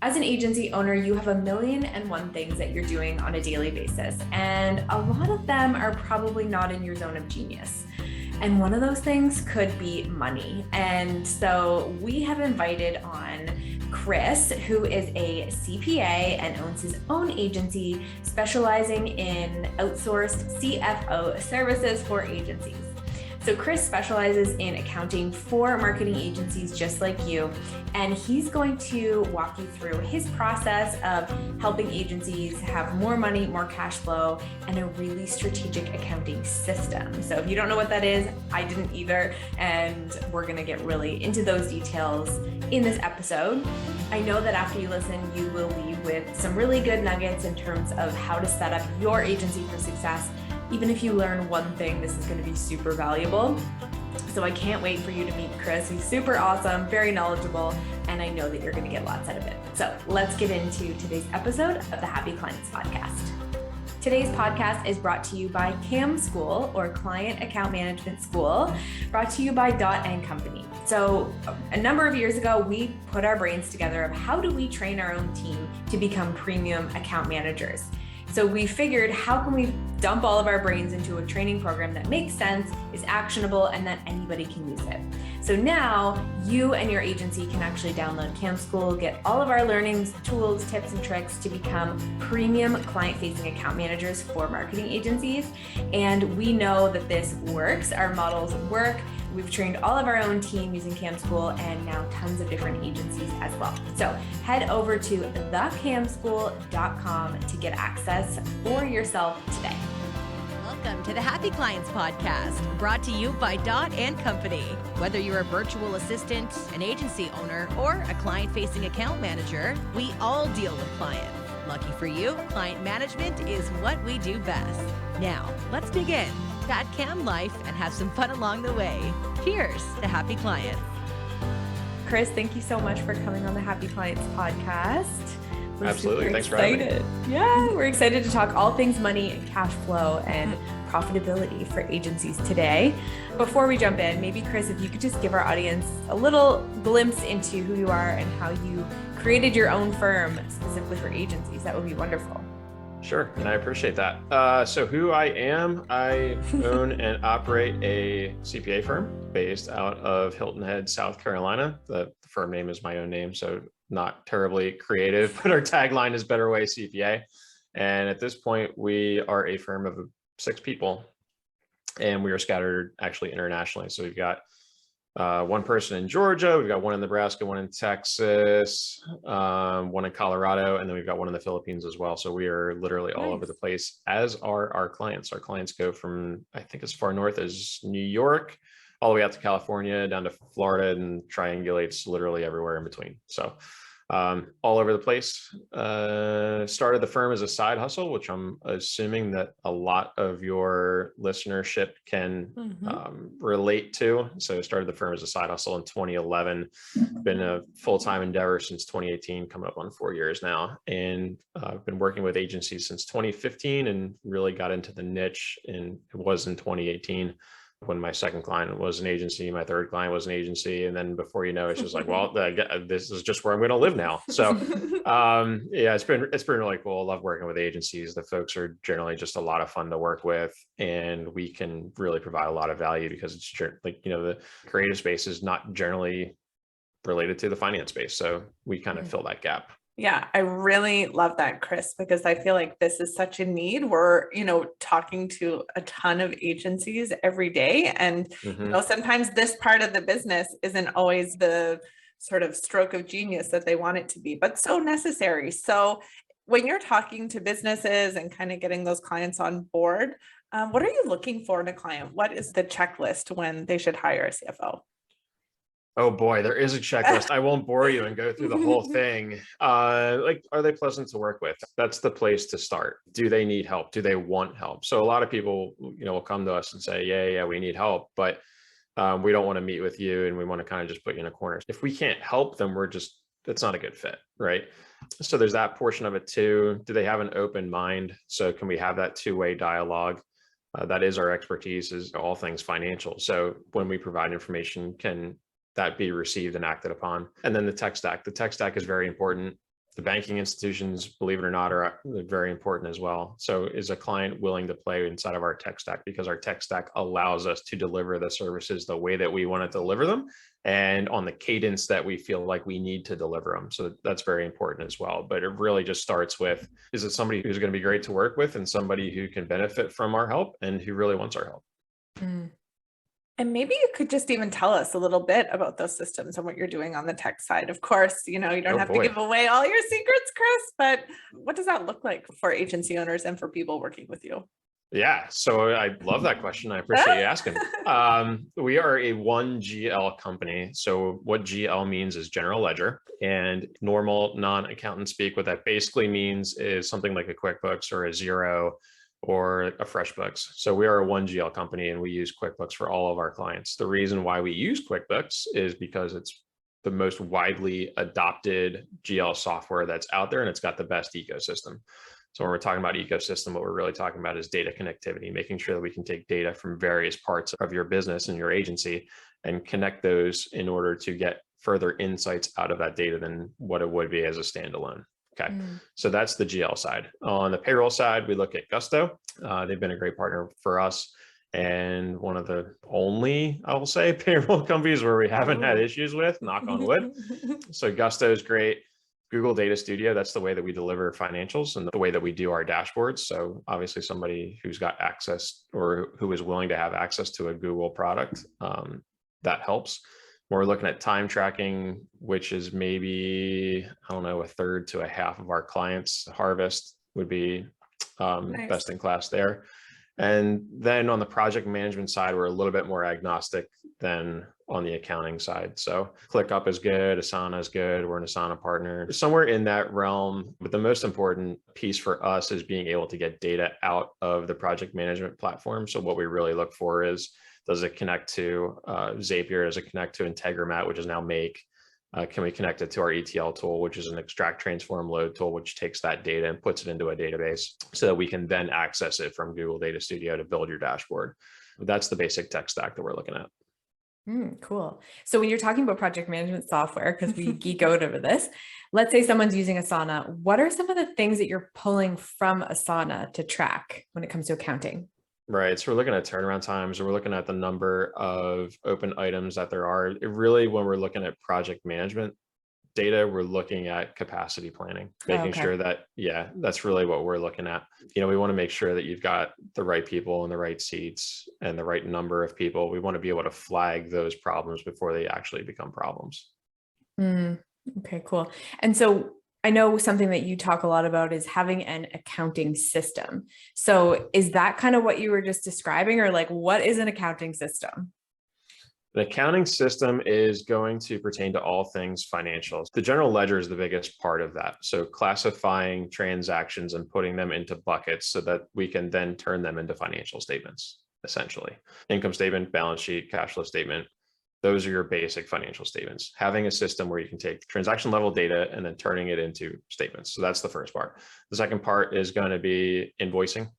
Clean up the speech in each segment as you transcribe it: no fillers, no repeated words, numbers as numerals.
As an agency owner, you have 1,000,001 things that you're doing on a daily basis, and a lot of them are probably not in your zone of genius. And one of those things could be money. And so we have invited on Chris, who is a CPA and owns his own agency specializing in outsourced CFO services for agencies. So Chris specializes in accounting for marketing agencies just like you, and he's going to walk you through his process of helping agencies have more money, more cash flow, and a really strategic accounting system. So if you don't know what that is, I didn't either, and we're gonna get really into those details in this episode. I know that after you listen, you will leave with some really good nuggets in terms of how to set up your agency for success. Even if you learn one thing, this is going to be super valuable. So I can't wait for you to meet Chris. He's super awesome, very knowledgeable, and I know that you're going to get lots out of it. So let's get into today's episode of the Happy Clients Podcast. Today's podcast is brought to you by CAM School, or Client Account Management School, brought to you by Dot & Company. So a number of years ago, we put our brains together of how do we train our own team to become premium account managers. So we figured, how can we dump all of our brains into a training program that makes sense, is actionable, and that anybody can use it. So now you and your agency can actually download CAM School, get all of our learnings, tools, tips, and tricks to become premium client-facing account managers for marketing agencies. And we know that this works. Our models work. We've trained all of our own team using CAM School, and now tons of different agencies as well. So head over to thecamschool.com to get access for yourself today. Welcome to the Happy Clients Podcast, brought to you by Dot & Company. Whether you're a virtual assistant, an agency owner, or a client-facing account manager, we all deal with clients. Lucky for you, client management is what we do best. Now, let's dig in, chat CAM life, and have some fun along the way. Cheers to Happy Clients. Chris, thank you so much for coming on the Happy Clients Podcast. We're Absolutely. Thanks for having me. Yeah, we're excited to talk all things money and cash flow and profitability for agencies today. Before we jump in, maybe Chris, if you could just give our audience a little glimpse into who you are and how you created your own firm specifically for agencies, that would be wonderful. Sure, and I appreciate that. So who I am, I own and operate a CPA firm based out of Hilton Head, South Carolina. The firm name is my own name, so not terribly creative, but our tagline is Better Way CPA. And at this point, we are a firm of 6 people, and we are scattered actually internationally. So we've got one person in Georgia, we've got one in Nebraska, one in Texas, one in Colorado, and then we've got one in the Philippines as well. So we are literally all over the place, as are our clients. Our clients go from, I think, as far north as New York, all the way out to California, down to Florida, and triangulates literally everywhere in between. So all over the place. Started the firm as a side hustle, which I'm assuming that a lot of your listenership can relate to. So I started the firm as a side hustle in 2011, been a full-time endeavor since 2018, coming up on 4 years now. And I've been working with agencies since 2015 and really got into the niche, and it was in 2018 when my second client was an agency, my third client was an agency. And then before you know, it's just like, well, this is just where I'm going to live now. So yeah, it's been really cool. I love working with agencies. The folks are generally just a lot of fun to work with, and we can really provide a lot of value because it's like, the creative space is not generally related to the finance space. So we kind of fill that gap. Yeah, I really love that, Chris, because I feel like this is such a need. We're, talking to a ton of agencies every day. And, sometimes this part of the business isn't always the sort of stroke of genius that they want it to be, but so necessary. So when you're talking to businesses and kind of getting those clients on board, what are you looking for in a client? What is the checklist when they should hire a CFO? Oh boy, there is a checklist. I won't bore you and go through the whole thing. Are they pleasant to work with? That's the place to start. Do they need help? Do they want help? So a lot of people, will come to us and say, yeah, we need help, but we don't want to meet with you, and we want to kind of just put you in a corner. If we can't help them, it's not a good fit, right? So there's that portion of it too. Do they have an open mind? So can we have that two-way dialogue? That is our expertise, is all things financial. So when we provide information, can that be received and acted upon? And then the tech stack is very important. The banking institutions, believe it or not, are very important as well. So is a client willing to play inside of our tech stack, because our tech stack allows us to deliver the services the way that we want to deliver them and on the cadence that we feel like we need to deliver them. So that's very important as well. But it really just starts with, is it somebody who's going to be great to work with and somebody who can benefit from our help and who really wants our help? And maybe you could just even tell us a little bit about those systems and what you're doing on the tech side. Of course, you don't have to give away all your secrets, Chris, but what does that look like for agency owners and for people working with you? Yeah, so I love that question. I appreciate you asking. We are a 1GL company. So what GL means is general ledger, and normal non-accountant speak. What that basically means is something like a QuickBooks or a Xero or a FreshBooks. So we are a 1GL company and we use QuickBooks for all of our clients. The reason why we use QuickBooks is because it's the most widely adopted GL software that's out there, and it's got the best ecosystem. So when we're talking about ecosystem, what we're really talking about is data connectivity, making sure that we can take data from various parts of your business and your agency and connect those in order to get further insights out of that data than what it would be as a standalone. Okay, so that's the GL side. On the payroll side, we look at Gusto. They've been a great partner for us, and one of the only, I will say, payroll companies where we haven't had issues with, knock on wood. So Gusto is great. Google Data Studio, that's the way that we deliver financials and the way that we do our dashboards. So obviously somebody who's got access or who is willing to have access to a Google product, that helps. We're looking at time tracking, which is maybe, I don't know, a third to a half of our clients. Harvest would be nice. Best in class there. And then on the project management side, we're a little bit more agnostic than on the accounting side. So ClickUp is good, Asana is good, we're an Asana partner, somewhere in that realm. But the most important piece for us is being able to get data out of the project management platform. So what we really look for is, does it connect to Zapier? Does it connect to Integromat, which is now Make? Can we connect it to our ETL tool, which is an extract, transform, load tool, which takes that data and puts it into a database so that we can then access it from Google Data Studio to build your dashboard. That's the basic tech stack that we're looking at. Cool. So when you're talking about project management software, because we geek out over this, let's say someone's using Asana. What are some of the things that you're pulling from Asana to track when it comes to accounting? Right. So we're looking at turnaround times, or we're looking at the number of open items that there are. It really, when we're looking at project management data, we're looking at capacity planning, making sure that, yeah, that's really what we're looking at. We want to make sure that you've got the right people in the right seats and the right number of people. We want to be able to flag those problems before they actually become problems. Okay, cool. And so I know something that you talk a lot about is having an accounting system. So is that kind of what you were just describing, or like, what is an accounting system? An accounting system is going to pertain to all things financials. The general ledger is the biggest part of that. So classifying transactions and putting them into buckets so that we can then turn them into financial statements, essentially. Income statement, balance sheet, cash flow statement. Those are your basic financial statements. Having a system where you can take transaction level data and then turning it into statements. So that's the first part. The second part is going to be invoicing,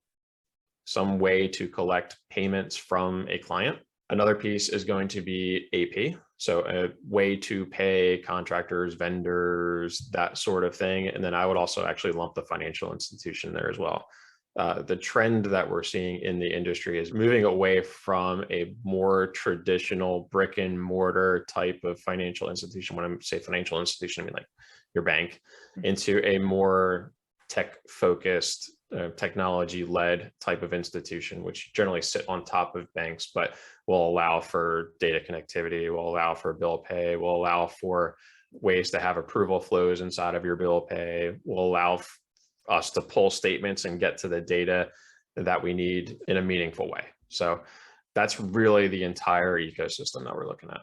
some way to collect payments from a client. Another piece is going to be AP. So a way to pay contractors, vendors, that sort of thing. And then I would also actually lump the financial institution there as well. The trend that we're seeing in the industry is moving away from a more traditional brick and mortar type of financial institution. When I say financial institution, I mean like your bank, into a more tech-focused, technology-led type of institution, which generally sit on top of banks, but will allow for data connectivity, will allow for bill pay, will allow for ways to have approval flows inside of your bill pay, will allow us to pull statements and get to the data that we need in a meaningful way. So that's really the entire ecosystem that we're looking at.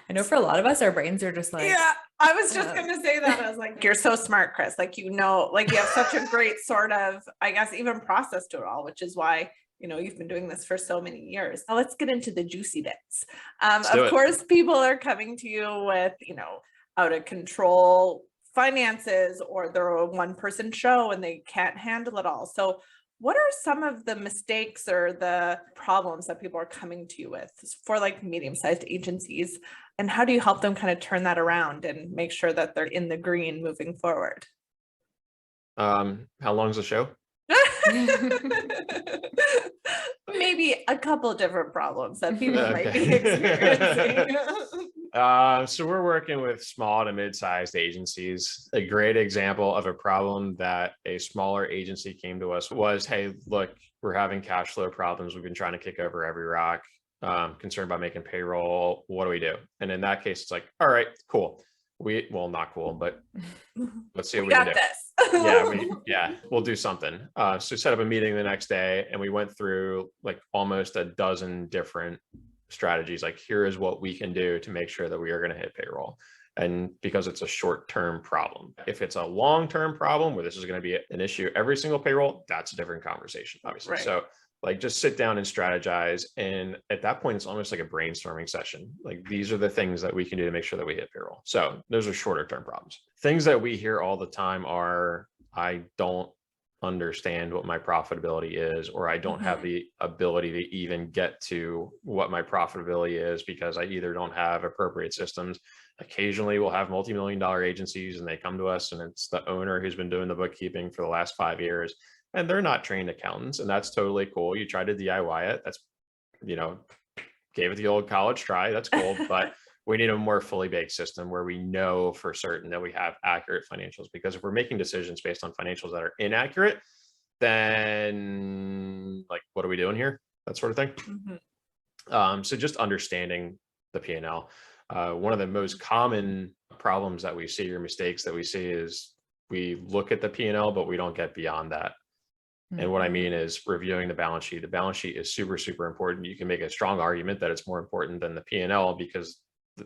I know for a lot of us, our brains are just like, yeah, I was just going to say that. I was like, you're so smart, Chris. Like, you have such a great sort of, I guess, even process to it all, which is why, you've been doing this for so many years. Now let's get into the juicy bits. Of course, people are coming to you with, out of control finances, or they're a one-person show and they can't handle it all. So what are some of the mistakes or the problems that people are coming to you with for like medium-sized agencies And how do you help them kind of turn that around and make sure that they're in the green moving forward? How long's the show? Maybe a couple different problems that people might be Okay. experiencing. So we're working with small to mid-sized agencies. A great example of a problem that a smaller agency came to us was, hey, look, we're having cash flow problems. We've been trying to kick over every rock, concerned about making payroll. What do we do? And in that case, it's like, all right, cool. Well, not cool, but let's see what we can do. This. We'll do something. So set up a meeting the next day, and we went through like almost a dozen different strategies. Like, here is what we can do to make sure that we are going to hit payroll. And because it's a short-term problem, if it's a long-term problem where this is going to be an issue every single payroll, that's a different conversation, obviously. Right. So like, just sit down and strategize. And at that point, it's almost like a brainstorming session. Like, these are the things that we can do to make sure that we hit payroll. So those are shorter term problems. Things that we hear all the time are, I don't understand what my profitability is, or I don't have the ability to even get to what my profitability is because I either don't have appropriate systems. Occasionally we'll have multi-million-dollar agencies and they come to us and it's the owner who's been doing the bookkeeping for the last 5 years. And they're not trained accountants, and that's totally cool. You try to DIY it. That's, gave it the old college try. That's cool. But we need a more fully baked system where we know for certain that we have accurate financials, because if we're making decisions based on financials that are inaccurate, then like, what are we doing here? That sort of thing. So just understanding the P&L. One of the most common problems that we see, or mistakes that we see, is we look at the P&L, but we don't get beyond that. And what I mean is reviewing the balance sheet. The balance sheet is super, super important. You can make a strong argument that it's more important than the P&L, because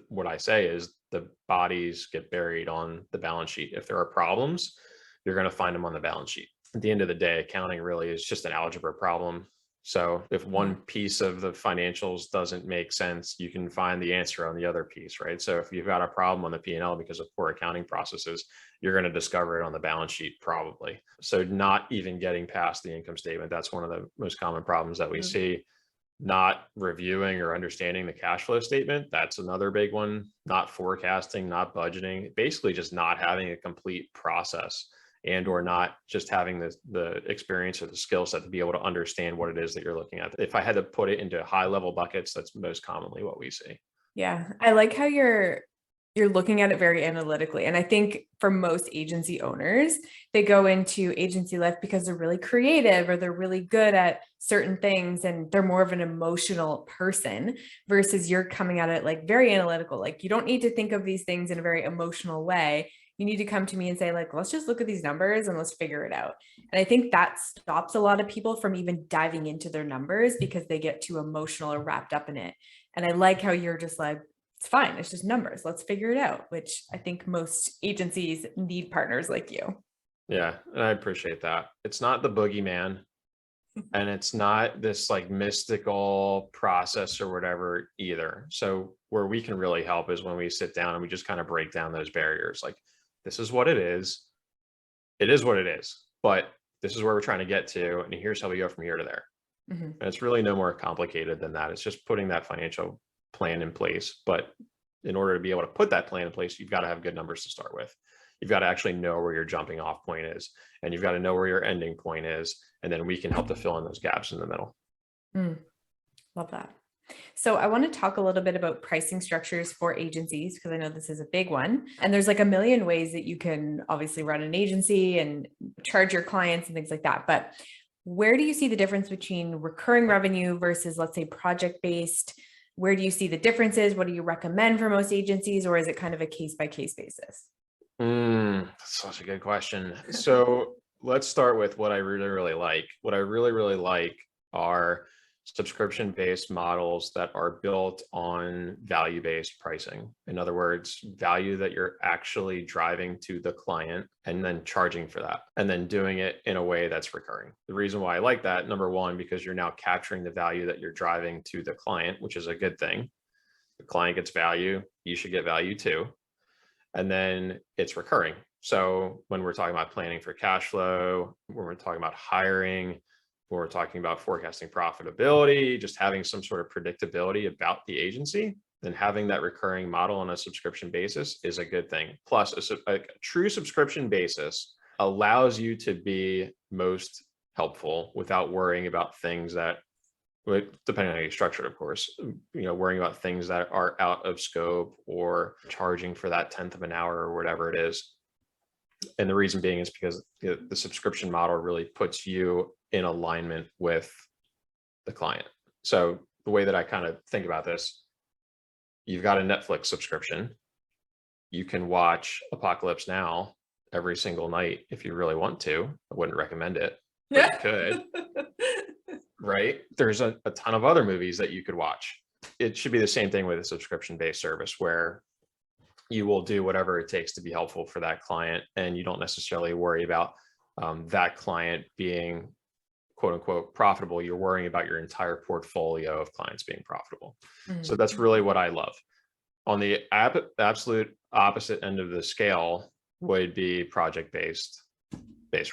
what I say is the bodies get buried on the balance sheet. If there are problems, you're going to find them on the balance sheet. At the end of the day, accounting really is just an algebra problem. So if one piece of the financials doesn't make sense, you can find the answer on the other piece, right? So if you've got a problem on the P&L because of poor accounting processes, you're going to discover it on the balance sheet probably. So not even getting past the income statement, that's one of the most common problems that we see. Not reviewing or understanding the cash flow statement, that's another big one. Not forecasting, not budgeting, basically just not having a complete process, and or not just having the experience or the skill set to be able to understand what it is that you're looking at. If I had to put it into high level buckets, that's most commonly what we see. Yeah. I like how you're looking at it very analytically. And I think for most agency owners, they go into agency life because they're really creative or they're really good at certain things and they're more of an emotional person, versus you're coming at it like very analytical. Like, you don't need to think of these things in a very emotional way. You need to come to me and say, like, let's just look at these numbers and let's figure it out. And I think that stops a lot of people from even diving into their numbers because they get too emotional or wrapped up in it. And I like how you're just like, it's fine, it's just numbers, let's figure it out, which I think most agencies need partners like you. Yeah, and I appreciate that. It's not the boogeyman, and it's not this like mystical process or whatever either. So where we can really help is when we sit down and we just kind of break down those barriers. Like, this is what it is. It is what it is, but this is where we're trying to get to, and here's how we go from here to there. And it's really no more complicated than that. It's just putting that financial plan in place. But in order to be able to put that plan in place, you've got to have good numbers to start with. You've got to actually know where your jumping off point is, and you've got to know where your ending point is. And then we can help to fill in those gaps in the middle. Love that. So I want to talk a little bit about pricing structures for agencies, because I know this is a big one. And there's like a million ways that you can obviously run an agency and charge your clients and things like that. But where do you see the difference between recurring revenue versus, let's say, project-based? Where do you see the differences? What do you recommend for most agencies, or is it kind of a case-by-case basis? That's such a good question. So let's start with what I really, really like. What I really, really like are subscription-based models that are built on value-based pricing. In other words, value that you're actually driving to the client and then charging for that, and then doing it in a way that's recurring. The reason why I like that, number one, because you're now capturing the value that you're driving to the client, which is a good thing. The client gets value, you should get value too. And then it's recurring. So when we're talking about planning for cash flow, when we're talking about hiring, when we're talking about forecasting profitability, just having some sort of predictability about the agency, then having that recurring model on a subscription basis is a good thing. Plus, a true subscription basis allows you to be most helpful without worrying about things that, depending on how you structure it, of course, worrying about things that are out of scope or charging for that 10th of an hour or whatever it is. And the reason being is because the subscription model really puts you in alignment with the client. So the way that I kind of think about this, you've got a Netflix subscription. You can watch Apocalypse Now every single night if you really want to. I wouldn't recommend it, but you could. Right? There's a ton of other movies that you could watch. It should be the same thing with a subscription-based service where you will do whatever it takes to be helpful for that client, and you don't necessarily worry about that client being quote unquote profitable. You're worrying about your entire portfolio of clients being profitable. Mm-hmm. So that's really what I love. On the absolute opposite end of the scale would be project-based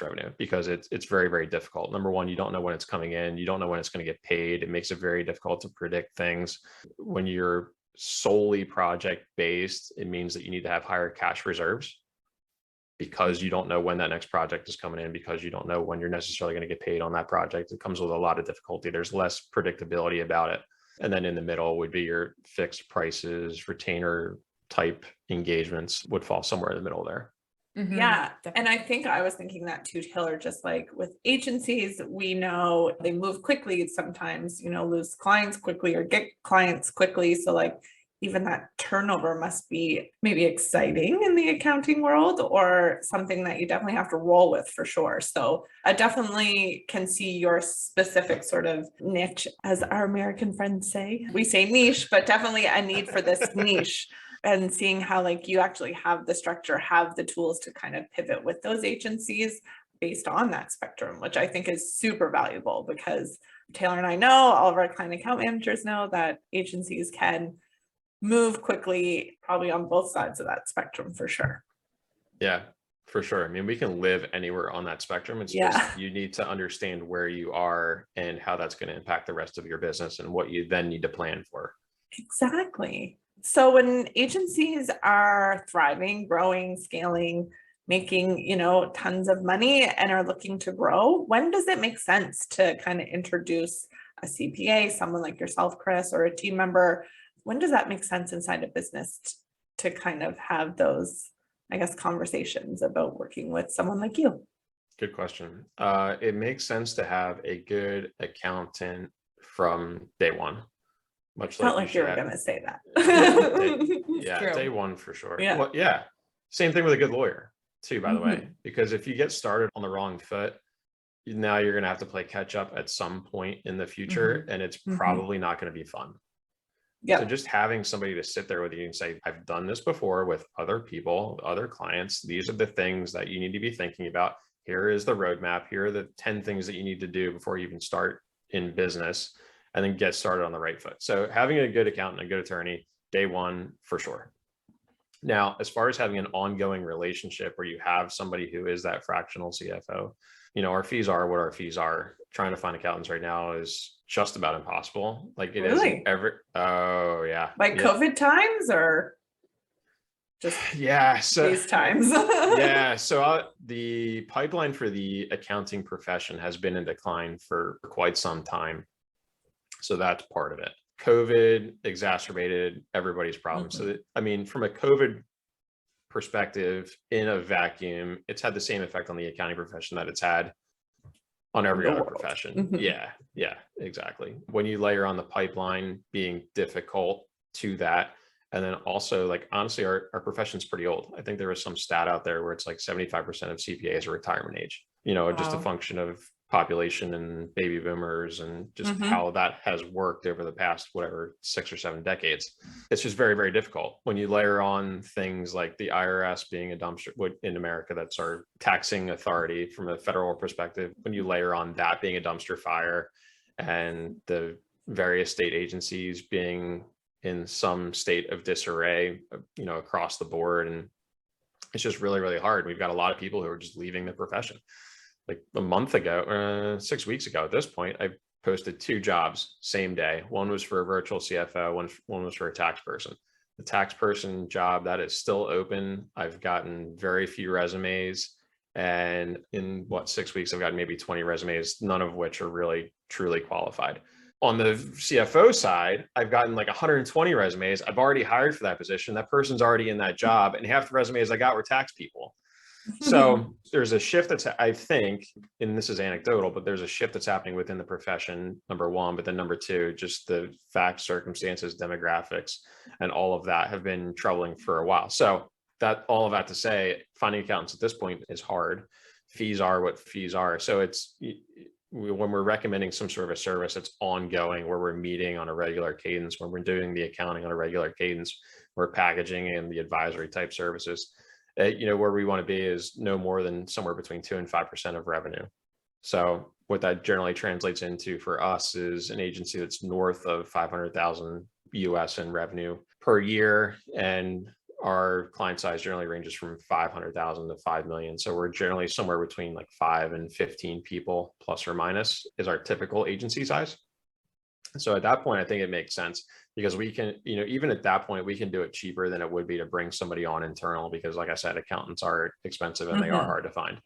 revenue, because it's very, very difficult. Number one, you don't know when it's coming in. You don't know when it's going to get paid. It makes it very difficult to predict things. When you're solely project-based, it means that you need to have higher cash reserves, because you don't know when that next project is coming in, because you don't know when you're necessarily going to get paid on that project. It comes with a lot of difficulty. There's less predictability about it. And then in the middle would be your fixed prices, retainer type engagements would fall somewhere in the middle there. Mm-hmm. Yeah. And I think I was thinking that too, Taylor, just like with agencies, we know they move quickly sometimes, lose clients quickly or get clients quickly. So like even that turnover must be maybe exciting in the accounting world, or something that you definitely have to roll with for sure. So I definitely can see your specific sort of niche, as our American friends say. We say niche, but definitely a need for this niche. And seeing how like you actually have the structure, have the tools to kind of pivot with those agencies based on that spectrum, which I think is super valuable, because Taylor and I know, all of our client account managers know that agencies can move quickly, probably on both sides of that spectrum for sure. Yeah, for sure. I mean, we can live anywhere on that spectrum. It's just, you need to understand where you are and how that's going to impact the rest of your business and what you then need to plan for. Exactly. So when agencies are thriving, growing, scaling, making, tons of money and are looking to grow, when does it make sense to kind of introduce a CPA, someone like yourself, Chris, or a team member? When does that make sense inside a business to kind of have those, I guess, conversations about working with someone like you? Good question. It makes sense to have a good accountant from day one. Much Felt like you were going to say that. Day one for sure. Yeah. Well, yeah. Same thing with a good lawyer too, by the way, because if you get started on the wrong foot, now you're going to have to play catch up at some point in the future, and it's probably not going to be fun. So just having somebody to sit there with you and say, I've done this before with other people, other clients. These are the things that you need to be thinking about. Here is the roadmap. Here are the 10 things that you need to do before you even start in business, and then get started on the right foot. So having a good accountant, a good attorney, day one for sure. Now, as far as having an ongoing relationship where you have somebody who is that fractional CFO, our fees are what our fees are. Trying to find accountants right now is just about impossible. Like it is oh yeah. Like COVID times, or just so these times? So the pipeline for the accounting profession has been in decline for quite some time. So that's part of it. COVID exacerbated everybody's problems. So from a COVID perspective, in a vacuum, it's had the same effect on the accounting profession that it's had on every other profession. Yeah, exactly. When you layer on the pipeline being difficult to that, and then also like, honestly, our profession's pretty old. I think there was some stat out there where it's like 75% of CPAs are retirement age, just a function of population and baby boomers and just how that has worked over the past, 6 or 7 decades. It's just very, very difficult when you layer on things like the IRS being a dumpster in America. That's our taxing authority from a federal perspective. When you layer on that being a dumpster fire, and the various state agencies being in some state of disarray, across the board. And it's just really, really hard. We've got a lot of people who are just leaving the profession. Like a month ago, 6 weeks ago at this point, I posted 2 jobs same day. One was for a virtual CFO, one was for a tax person. The tax person job, that is still open. I've gotten very few resumes. And in 6 weeks, I've gotten maybe 20 resumes, none of which are really truly qualified. On the CFO side, I've gotten like 120 resumes. I've already hired for that position. That person's already in that job. And half the resumes I got were tax people. So there's a shift that's, I think, and this is anecdotal, but there's a shift that's happening within the profession, number one, but then number two, just the facts, circumstances, demographics, and all of that have been troubling for a while. So that, all of that to say, finding accountants at this point is hard. Fees are what fees are. So it's, when we're recommending some sort of a service that's ongoing, where we're meeting on a regular cadence, when we're doing the accounting on a regular cadence, we're packaging and the advisory type services, where we want to be is no more than somewhere between 2 and 5% of revenue. So what that generally translates into for us is an agency that's north of 500,000 US in revenue per year. And our client size generally ranges from 500,000 to 5 million. So we're generally somewhere between like 5 and 15 people, plus or minus, is our typical agency size. So at that point, I think it makes sense, because we can, even at that point, we can do it cheaper than it would be to bring somebody on internal, because like I said, accountants are expensive and they are hard to find.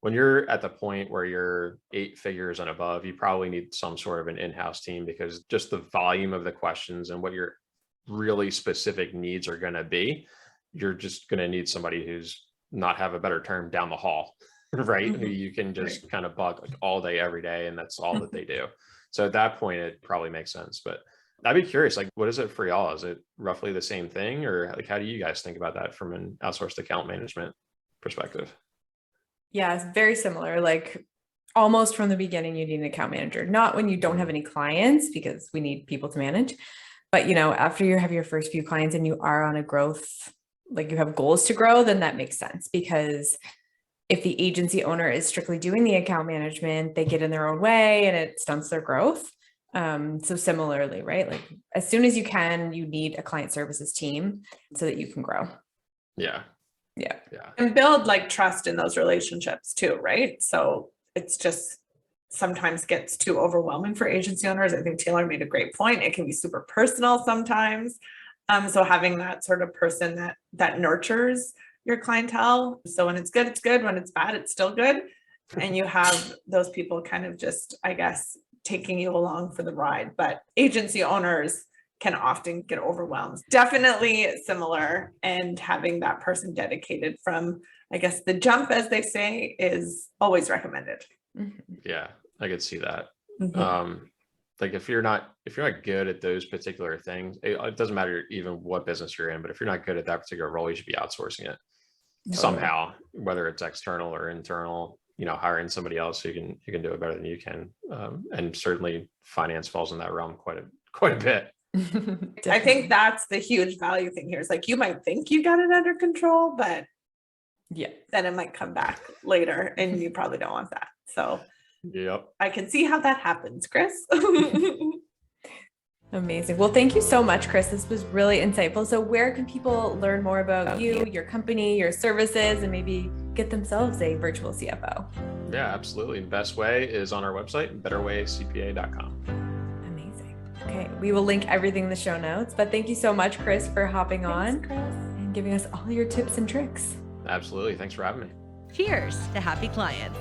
When you're at the point where you're 8 figures and above, you probably need some sort of an in-house team, because just the volume of the questions and what your really specific needs are going to be, you're just going to need somebody who's, not have a better term, down the hall, right? Who you can just kind of bug like all day, every day, and that's all that they do. So at that point, it probably makes sense. But I'd be curious, like, what is it for y'all? Is it roughly the same thing, or like, how do you guys think about that from an outsourced account management perspective? Yeah, it's very similar. Like, almost from the beginning, you need an account manager, not when you don't have any clients, because we need people to manage. But, after you have your first few clients and you are on a growth, like you have goals to grow, then that makes sense, because if the agency owner is strictly doing the account management, they get in their own way and it stunts their growth. So similarly, right? Like, as soon as you can, you need a client services team so that you can grow. Yeah. And build like trust in those relationships too, right? So it's just sometimes gets too overwhelming for agency owners. I think Taylor made a great point. It can be super personal sometimes. So having that sort of person that nurtures your clientele. So when it's good, it's good. When it's bad, it's still good. And you have those people kind of just, I guess, taking you along for the ride. But agency owners can often get overwhelmed. Definitely similar. And having that person dedicated from, I guess, the jump, as they say, is always recommended. Yeah, I could see that. Like if you're not good at those particular things, it doesn't matter even what business you're in, but if you're not good at that particular role, you should be outsourcing it somehow, whether it's external or internal, hiring somebody else who can do it better than you can. And certainly finance falls in that realm quite a bit. I think that's the huge value thing here. Is like, you might think you got it under control, but then it might come back later and you probably don't want that. So yep, I can see how that happens, Chris. Amazing. Well, thank you so much, Chris. This was really insightful. So where can people learn more about you, your company, your services, and maybe get themselves a virtual CFO? Yeah, absolutely. The best way is on our website, betterwaycpa.com. Amazing. Okay. We will link everything in the show notes, but thank you so much, Chris, for hopping on and giving us all your tips and tricks. Absolutely. Thanks for having me. Cheers to happy clients.